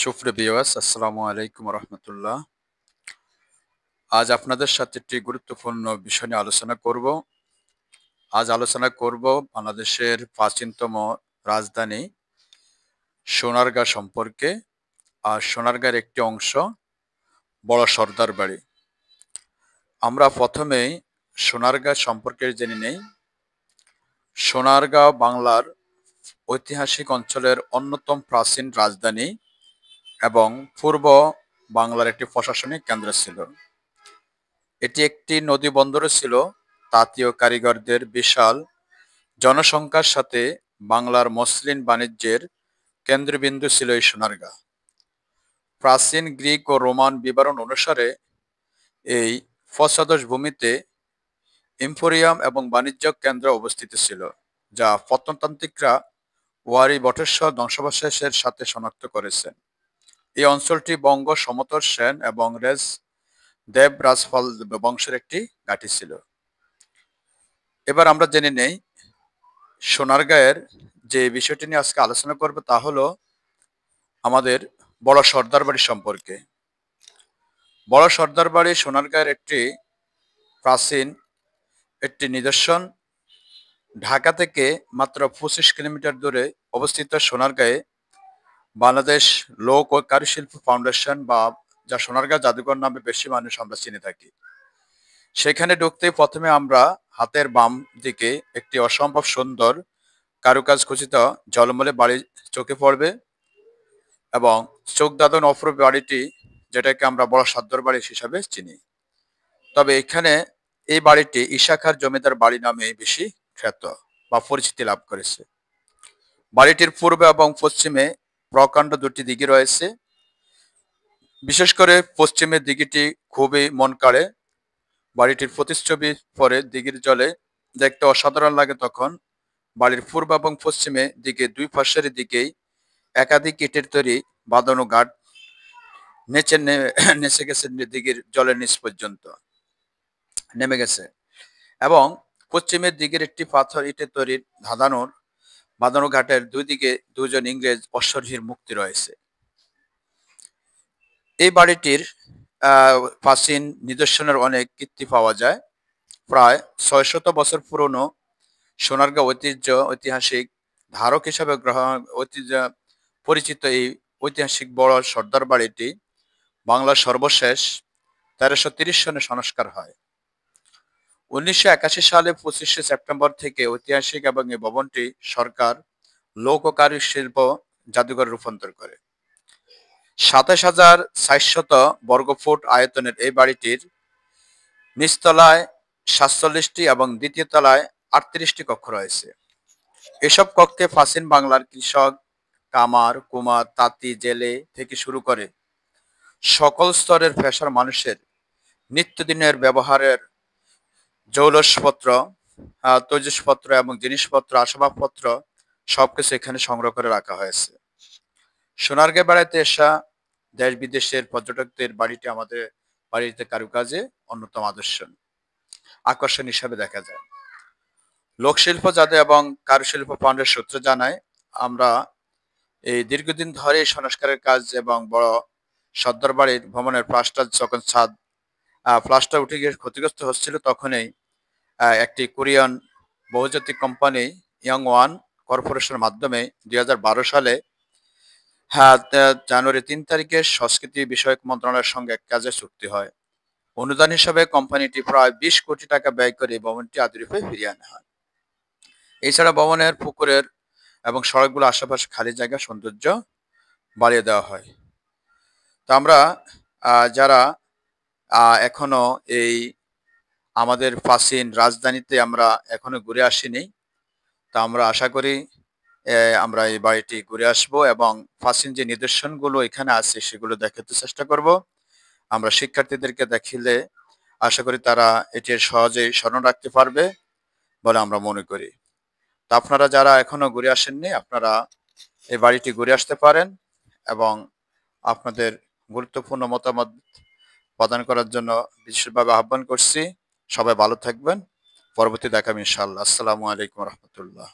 সুপ্রিয় ভিউয়ার্স, আসসালামু আলাইকুম রহমতুল্লাহ। আজ আপনাদের সাথে একটি গুরুত্বপূর্ণ বিষয় নিয়ে আলোচনা করব। আজ আলোচনা করব বাংলাদেশের প্রাচীনতম রাজধানী সোনারগাঁ সম্পর্কে। আর সোনারগাঁর একটি অংশ বড় সর্দার বাড়ি। আমরা প্রথমেই সোনারগাঁ সম্পর্কে জেনে নেই। সোনারগাঁও বাংলার ঐতিহাসিক অঞ্চলের অন্যতম প্রাচীন রাজধানী এবং পূর্ব বাংলার একটি প্রশাসনিক কেন্দ্র ছিল। এটি একটি নদী বন্দরও ছিল। তাঁতীয় কারিগরদের বিশাল জনসংখ্যার সাথে বাংলার মসলিন বাণিজ্যের কেন্দ্রবিন্দু ছিল এই সোনারগাঁ। প্রাচীন গ্রিক ও রোমান বিবরণ অনুসারে এই ফসদশ ভূমিতে এম্পোরিয়াম এবং বাণিজ্য কেন্দ্র অবস্থিত ছিল, যা প্রত্নতাত্ত্বিকরা ওয়ারী বটেশ্বর ধ্বংসাবশেষের সাথে শনাক্ত করেছেন। এই অঞ্চলটি বঙ্গ সমতট সেন এবং রেজ দেব রাজফল বংশের একটি ঘাঁটি ছিল। এবার আমরা জেনে নেই সোনারগাঁয়ের যে বিষয়টি নিয়ে আজকে আলোচনা করব তা হলো আমাদের বড় সর্দার বাড়ি সম্পর্কে। বড় সর্দার বাড়ি সোনারগাঁয়ের একটি প্রাচীন একটি নিদর্শন। ঢাকা থেকে মাত্র 25 কিলোমিটার দূরে অবস্থিত সোনারগাঁয়ে বাংলাদেশ লোক ও কারুশিল্প ফাউন্ডেশন বা যা সোনারগাঁ জাদুঘর নামে বেশি মানুষ আমরা চিনে থাকি। সেখানে ঢুকতে প্রথমে আমরা হাতের বাম দিকে একটি অসম্ভব সুন্দর কারুকাজ খচিত ঝলমলে বাড়ি চোখে পড়বে এবং চোখ দাদন অপরূপ বাড়িটি, যেটাকে আমরা বড় সর্দার বাড়ি হিসাবে চিনি। তবে এখানে এই বাড়িটি ঈশাখার জমিদার বাড়ি নামে বেশি খ্যাত বা পরিচিতি লাভ করেছে। বাড়িটির পূর্বে এবং পশ্চিমে প্রকাণ্ড দুটি দিঘি রয়েছে। বিশেষ করে পশ্চিমের দিঘিটি খুবই মন কাড়ে। বাড়িটির প্রতিচ্ছবি পরে দিঘির জলে দেখতে অসাধারণ লাগে। তখন বাড়ির পূর্ব এবং পশ্চিমে দিকে দুই পাশের দিকেই একাধিক ইটের তৈরি বাঁধানো ঘাট নেচে গেছে দিঘির জলের নিচ পর্যন্ত নেমে গেছে এবং পশ্চিমের দিকের একটি পাথর ইটের তৈরি বাঁধানো ঘাটের দুই দিকে দুজন ইংরেজ অশ্বরোহীর মুক্তি রয়েছে। এই বাড়িটির প্রাচীন নিদর্শনের অনেক কীর্তি পাওয়া যায়। প্রায় 600 বছর পুরনো সোনারগাঁ ঐতিহাসিক ধারক হিসাবে পরিচিত এই ঐতিহাসিক বড় সর্দার বাড়িটি বাংলার সর্বশেষ 1330 সনে সংস্কার হয়। 1981 সালে 25শে সেপ্টেম্বর থেকে ঐতিহাসিক এবং এই ভবনটি সরকার লোক ও কারুশিল্প জাদুঘরে রূপান্তর করে। 27,400 বর্গফুট আয়তনের এই বাড়িটির নিচতলায় 47টি এবং দ্বিতীয় তলায় 38টি কক্ষ রয়েছে। এসব কক্ষে প্রাচীন বাংলার কৃষক, কামার, কুমার, তাঁতি, জেলে থেকে শুরু করে সকল স্তরের পেশার মানুষের নিত্যদিনের ব্যবহারের জৌলসপত্র, তৈজসপত্র এবং জিনিসপত্র, আসবাবপত্র সবকিছু এখানে সংগ্রহ করে রাখা হয়েছে। সোনারগাঁ বেড়াতে আসা দেশ বিদেশের পর্যটকদের বাড়িটি আমাদের বাড়িতে কারুকাজে অন্যতম আকর্ষণ হিসাবে দেখা যায়। লোকশিল্প জাদু এবং কারুশিল্প ফাউন্ডের সূত্র জানায়, আমরা এই দীর্ঘদিন ধরে সংস্কারের কাজ এবং বড় সর্দার বাড়ির ভবনের প্লাস্টার যখন প্লাস্টার উঠে গিয়ে ক্ষতিগ্রস্ত হচ্ছিল, তখনই একটি কোরিয়ান বহুজাতিক কোম্পানি ইয়ং ওয়ান কর্পোরেশনের মাধ্যমে 2012 সালে জানুয়ারি 3 তারিখে সংস্কৃতি বিষয়ক মন্ত্রণালয়ের সঙ্গে এক কাজে চুক্তি হয়। অনুদান হিসাবে কোম্পানিটি প্রায় 20 কোটি টাকা ব্যয় করে ভবনটি আদিরূপে ফিরিয়ে আনা হয়। এছাড়া ভবনের পুকুরের এবং সড়কগুলো আশেপাশে খালি জায়গা সৌন্দর্য বাড়িয়ে দেওয়া হয়। তো আমরা যারা এখনো এই আমাদের প্রাচীন রাজধানীতে আমরা এখনো ঘুরে আসিনি, তা আমরা আশা করি আমরা এই বাড়িটি ঘুরে আসব এবং প্রাচীন যে নিদর্শনগুলো এখানে আছে সেগুলো দেখাতে চেষ্টা করব। আমরা শিক্ষার্থীদেরকে দেখিলে আশা করি তারা এটির সহজেই স্মরণ রাখতে পারবে বলে আমরা মনে করি। তো আপনারা যারা এখনো ঘুরে আসেননি, আপনারা এই বাড়িটি ঘুরে আসতে পারেন এবং আপনাদের গুরুত্বপূর্ণ মতামত প্রদান করার জন্য বিশেষভাবে আহ্বান করছি। সবাই ভালো থাকবেন। পরবর্তী দেখাবে ইনশাআল্লাহ। আসসালামু আলাইকুম রহমতুল্লাহ।